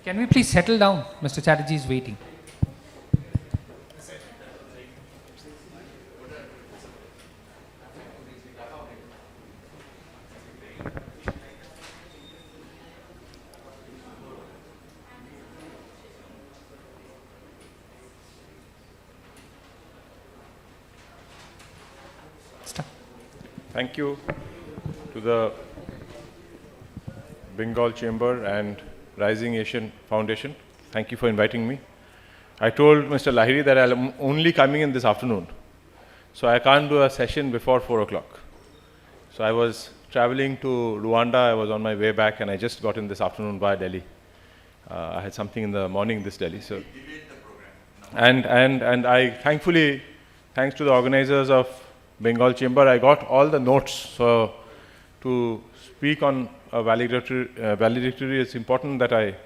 Can we please settle down? Mr. Chatterjee is waiting. Stop. Thank you to the Bengal Chamber and Rising Asian Foundation. Thank you for inviting me. I told Mr. Lahiri that I'm only coming in this afternoon, so I can't do a session before 4 o'clock. So I was traveling to Rwanda, I was on my way back, and I just got in this afternoon via Delhi. I had something in the morning this Delhi. So, and I thankfully, thanks to the organizers of Bengal Chamber, I got all the notes. So to speak on a valedictory, it's important that I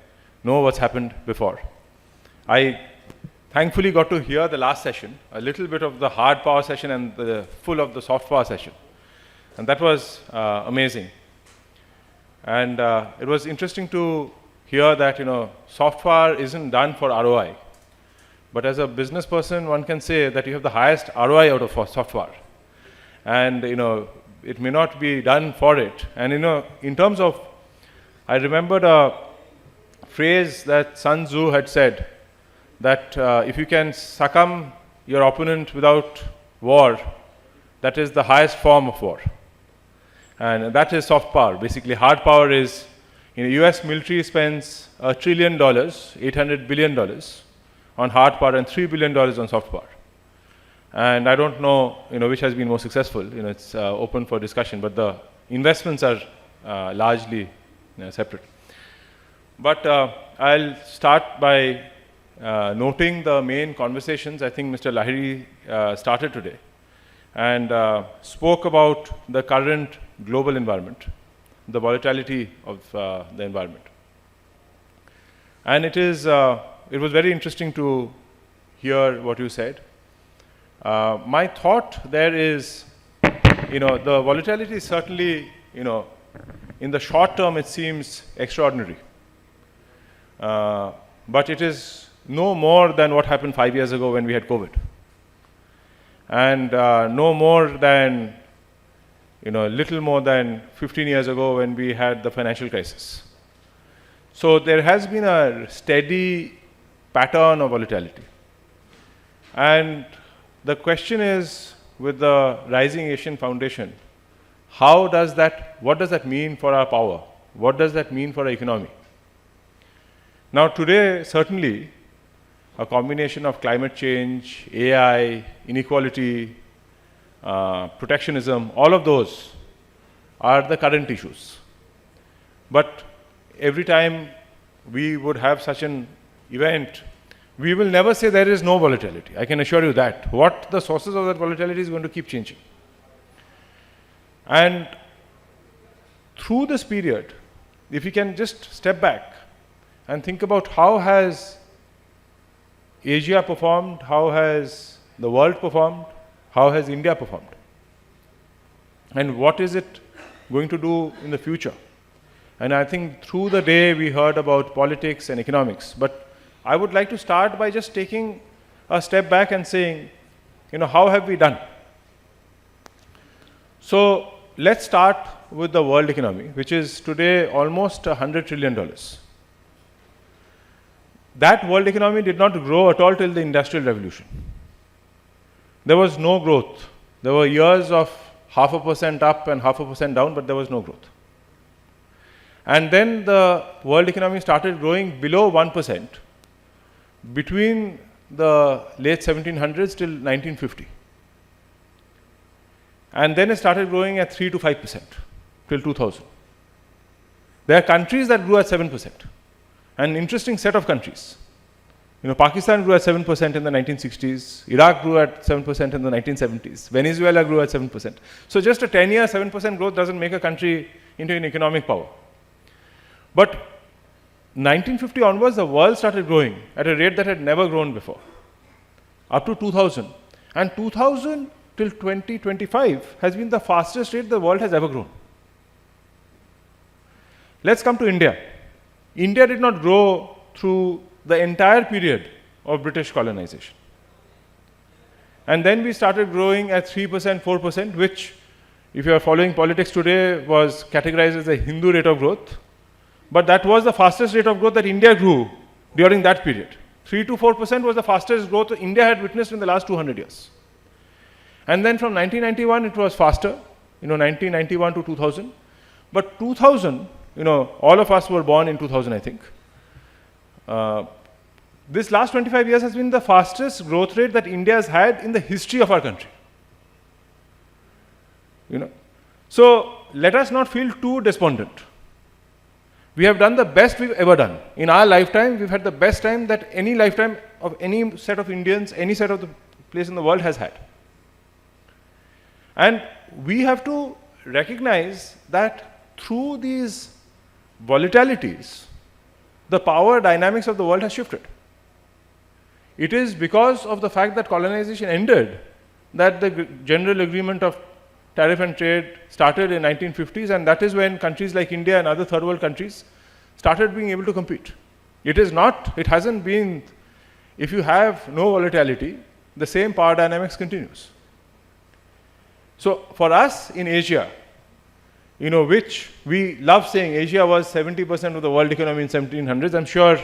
know what's happened before. I thankfully got to hear the last session, a little bit of the hard power session and the full of the soft power session. And that was amazing. And it was interesting to hear that, soft power isn't done for ROI. But as a business person, one can say that you have the highest ROI out of soft power. And, it may not be done for it. And, in terms of, I remembered a phrase that Sun Tzu had said, that if you can succumb your opponent without war, that is the highest form of war. And that is soft power. Basically, hard power is, US military spends $1 trillion, $800 billion on hard power and $3 billion on soft power. And I don't know, which has been more successful. It's open for discussion, but the investments are largely separate. But I'll start by noting the main conversations I think Mr. Lahiri started today, and spoke about the current global environment, the volatility of the environment. And it was very interesting to hear what you said. My thought there is, the volatility is certainly, in the short term it seems extraordinary. But it is no more than what happened 5 years ago when we had COVID. And no more than, little more than 15 years ago when we had the financial crisis. So there has been a steady pattern of volatility. And the question is, with the Rising Asian Foundation, what does that mean for our power? What does that mean for our economy? Now today, certainly, a combination of climate change, AI, inequality, protectionism, all of those are the current issues. But every time we would have such an event, we will never say there is no volatility. I can assure you that. What the sources of that volatility is going to keep changing. And through this period, if we can just step back and think about how has Asia performed, how has the world performed, how has India performed, and what is it going to do in the future. And I think through the day we heard about politics and economics, but I would like to start by just taking a step back and saying, how have we done? So let's start with the world economy, which is today almost $100 trillion. That world economy did not grow at all till the Industrial Revolution. There was no growth. There were years of 0.5% up and 0.5% down, but there was no growth. And then the world economy started growing below 1% between the late 1700s till 1950. And then it started growing at 3 to 5% till 2000. There are countries that grew at 7%. An interesting set of countries. Pakistan grew at 7% in the 1960s. Iraq grew at 7% in the 1970s. Venezuela grew at 7%. So just a 10-year 7% growth doesn't make a country into an economic power. But 1950 onwards, the world started growing at a rate that had never grown before, up to 2000. And 2000 till 2025 has been the fastest rate the world has ever grown. Let's come to India. India did not grow through the entire period of British colonization. And then we started growing at 3%, 4%, which, if you are following politics today, was categorized as a Hindu rate of growth. But that was the fastest rate of growth that India grew during that period. 3 to 4% was the fastest growth India had witnessed in the last 200 years. And then from 1991, it was faster, 1991 to 2000. But 2000, all of us were born in 2000, I think. This last 25 years has been the fastest growth rate that India has had in the history of our country. So let us not feel too despondent. We have done the best we've ever done. In our lifetime, we've had the best time that any lifetime of any set of Indians, any set of the place in the world has had. And we have to recognize that through these volatilities, the power dynamics of the world has shifted. It is because of the fact that colonization ended that the general agreement of tariff and trade started in 1950s, and that is when countries like India and other third world countries started being able to compete. It hasn't been, if you have no volatility, the same power dynamics continues. So for us in Asia, which we love saying Asia was 70% of the world economy in 1700s, I'm sure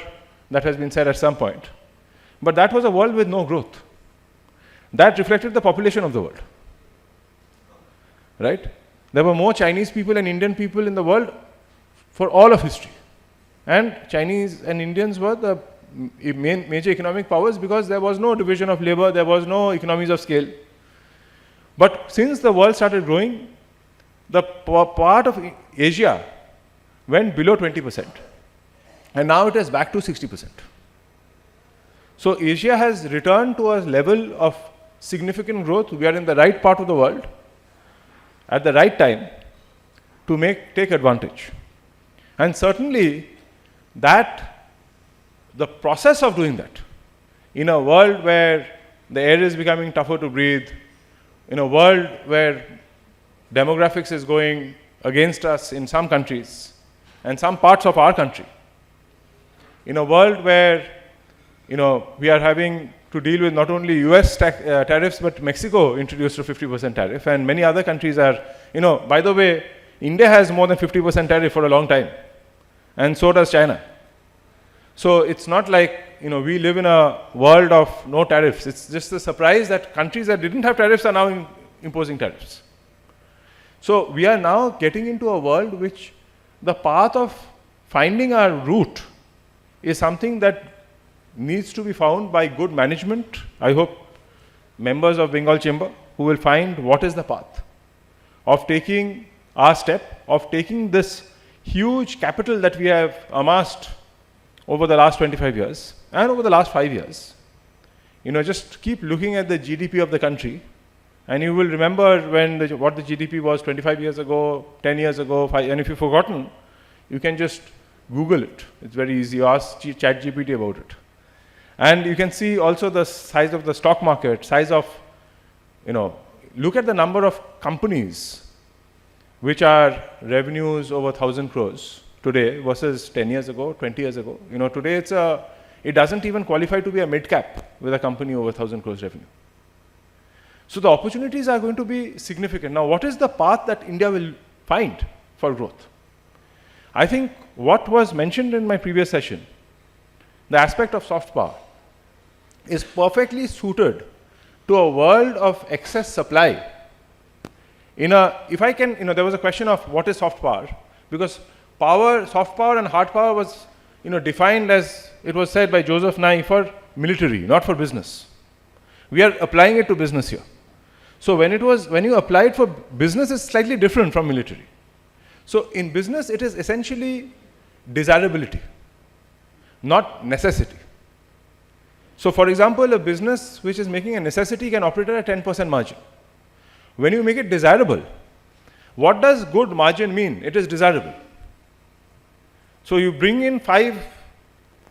that has been said at some point. But that was a world with no growth. That reflected the population of the world. Right? There were more Chinese people and Indian people in the world for all of history. And Chinese and Indians were the major economic powers because there was no division of labor, there was no economies of scale. But since the world started growing, the part of Asia went below 20%. And now it is back to 60%. So Asia has returned to a level of significant growth. We are in the right part of the world at the right time to take advantage. And certainly that the process of doing that in a world where the air is becoming tougher to breathe, in a world where demographics is going against us in some countries and some parts of our country, in a world where we are having to deal with not only US tariffs, but Mexico introduced a 50% tariff, and many other countries are, by the way, India has more than 50% tariff for a long time, and so does China. So it's not like, we live in a world of no tariffs. It's just a surprise that countries that didn't have tariffs are now imposing tariffs. So we are now getting into a world which the path of finding our route is something that needs to be found by good management. I hope members of Bengal Chamber who will find what is the path of taking our step, of taking this huge capital that we have amassed over the last 25 years and over the last 5 years. Just keep looking at the GDP of the country and you will remember what the GDP was 25 years ago, 10 years ago, 5, and if you've forgotten, you can just Google it. It's very easy. You ask ChatGPT about it. And you can see also the size of the stock market, size of, look at the number of companies which are revenues over 1,000 crores today versus 10 years ago, 20 years ago. Today it doesn't even qualify to be a mid-cap with a company over 1,000 crores revenue. So the opportunities are going to be significant. Now, what is the path that India will find for growth? I think what was mentioned in my previous session, the aspect of soft power, is perfectly suited to a world of excess supply. There was a question of what is soft power, because soft power and hard power was, defined as, it was said by Joseph Nye, for military, not for business. We are applying it to business here. So when you apply it for business, it's slightly different from military. So in business, it is essentially desirability, not necessity. So for example, a business which is making a necessity can operate at a 10% margin. When you make it desirable, what does good margin mean? It is desirable. So you bring in 5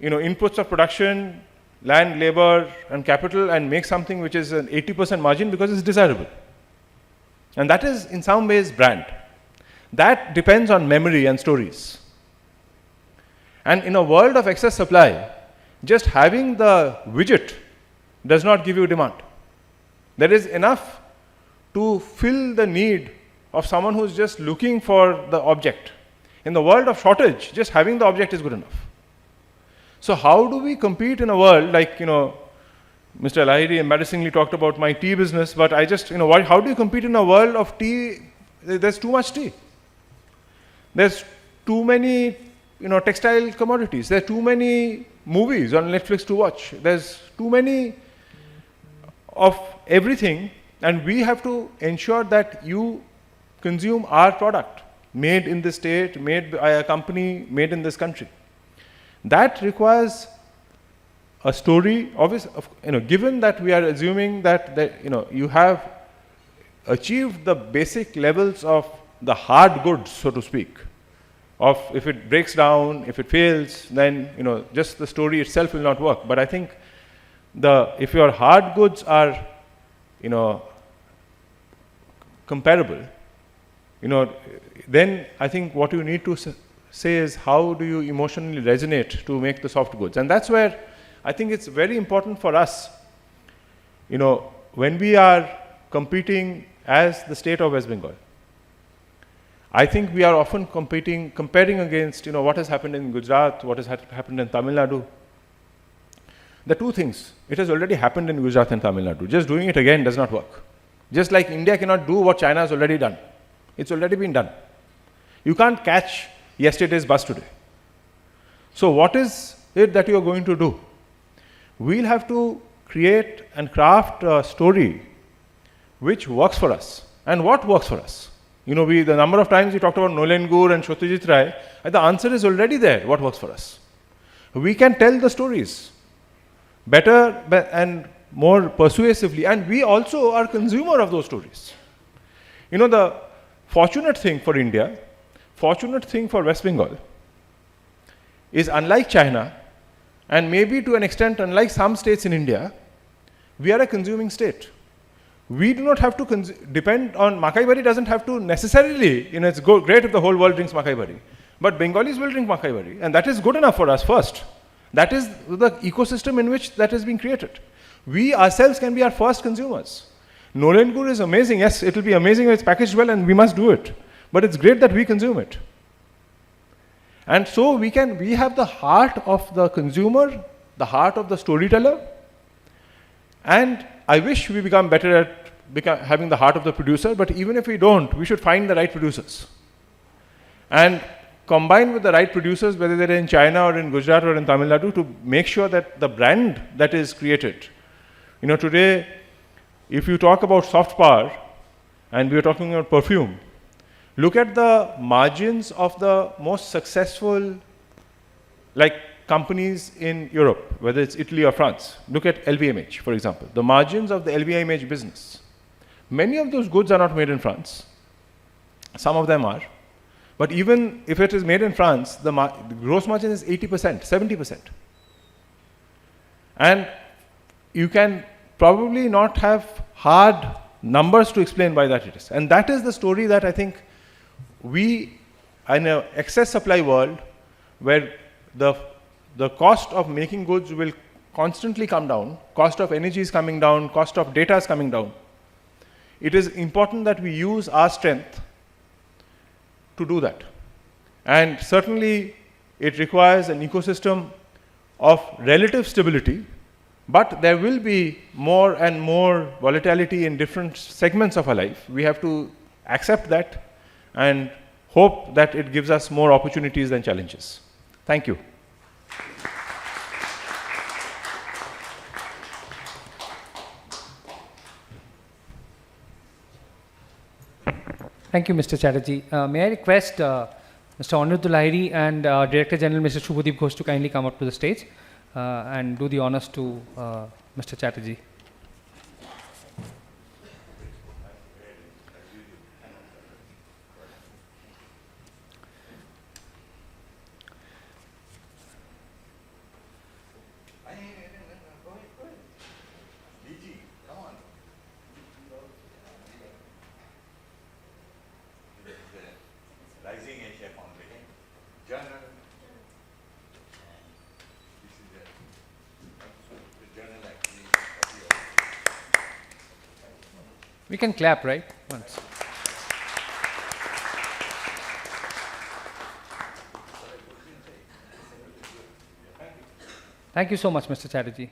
inputs of production, land, labor, and capital, and make something which is an 80% margin because it's desirable. And that is in some ways brand. That depends on memory and stories. And in a world of excess supply, just having the widget does not give you demand. There is enough to fill the need of someone who's just looking for the object. In the world of shortage, just having the object is good enough. So how do we compete in a world like, Mr. Lahiri embarrassingly talked about my tea business, but I just, how do you compete in a world of tea? There's too much tea. There's too many, textile commodities. There are too many movies on Netflix to watch. There's too many of everything, and we have to ensure that you consume our product, made in this state, made by a company, made in this country. That requires a story, given that we are assuming that you have achieved the basic levels of the hard goods, so to speak, of if it breaks down, if it fails, then just the story itself will not work. But I think if your hard goods are comparable, then I think what you need to say is how do you emotionally resonate to make the soft goods. And that's where I think it's very important for us, when we are competing as the state of West Bengal. I think we are often comparing against what has happened in Gujarat, what has happened in Tamil Nadu. The two things, it has already happened in Gujarat and Tamil Nadu. Just doing it again does not work. Just like India cannot do what China has already done. It's already been done. You can't catch yesterday's bus today. So what is it that you are going to do? We'll have to create and craft a story which works for us. And what works for us? The number of times we talked about Nolan Gur and Satyajit Ray, the answer is already there, what works for us. We can tell the stories better and more persuasively, and we also are consumer of those stories. The fortunate thing for India, fortunate thing for West Bengal, is unlike China, and maybe to an extent unlike some states in India, we are a consuming state. We do not have to depend on Makai Bari. Doesn't have to necessarily, it's great if the whole world drinks Makai Bari, but Bengalis will drink Makai Bari, and that is good enough for us first. That is the ecosystem in which that has been created. We ourselves can be our first consumers. Nolan Gur is amazing. Yes, it will be amazing if it's packaged well, and we must do it. But it's great that we consume it. And so we have the heart of the consumer, the heart of the storyteller, and I wish we become better at having the heart of the producer, but even if we don't, we should find the right producers. And combine with the right producers, whether they're in China or in Gujarat or in Tamil Nadu, to make sure that the brand that is created. Today, if you talk about soft power, and we are talking about perfume, look at the margins of the most successful companies in Europe, whether it's Italy or France. Look at LVMH, for example. The margins of the LVMH business. Many of those goods are not made in France. Some of them are. But even if it is made in France, the gross margin is 80%, 70%. And you can probably not have hard numbers to explain why that it is. And that is the story that I think we, in an excess supply world, where the cost of making goods will constantly come down, cost of energy is coming down, cost of data is coming down. It is important that we use our strength to do that. And certainly it requires an ecosystem of relative stability, but there will be more and more volatility in different segments of our life. We have to accept that and hope that it gives us more opportunities than challenges. Thank you. Thank you, Mr. Chatterjee. May I request Mr. Rudra Lahiri and Director General Mr. Shubhadeep Ghosh to kindly come up to the stage and do the honors to Mr. Chatterjee. We can clap, right? Once. Thank you so much, Mr. Chatterjee.